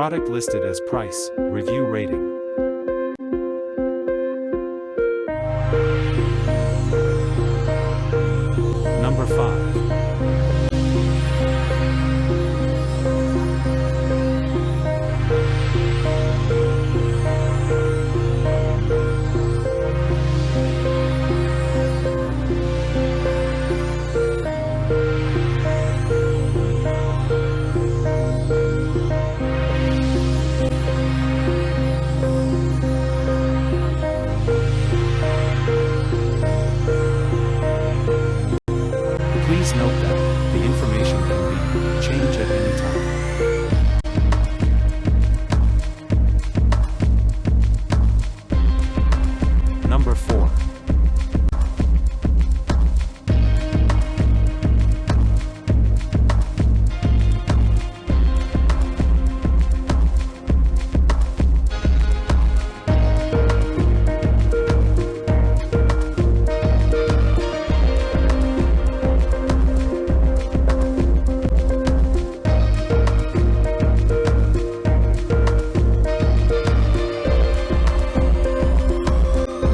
Product listed as price, review rating. Number 5. Please note that the information can be changed at any time. Number 4.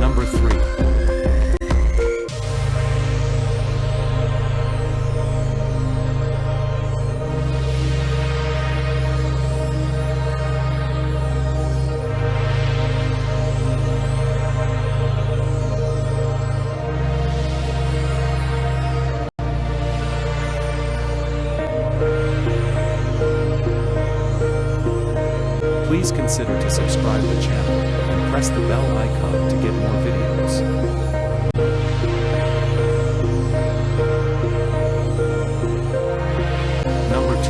Number 3. Please consider to subscribe the channel and press the bell icon to get more videos. Number 2.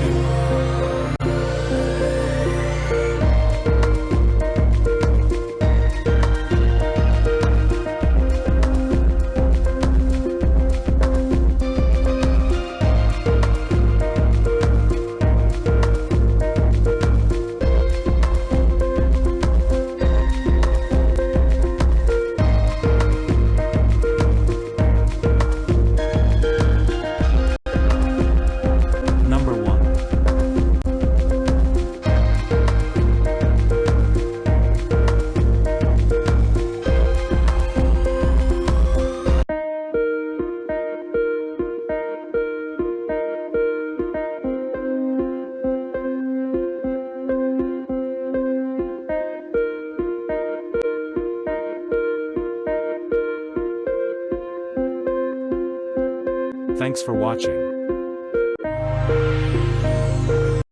Number 1. Thanks for watching.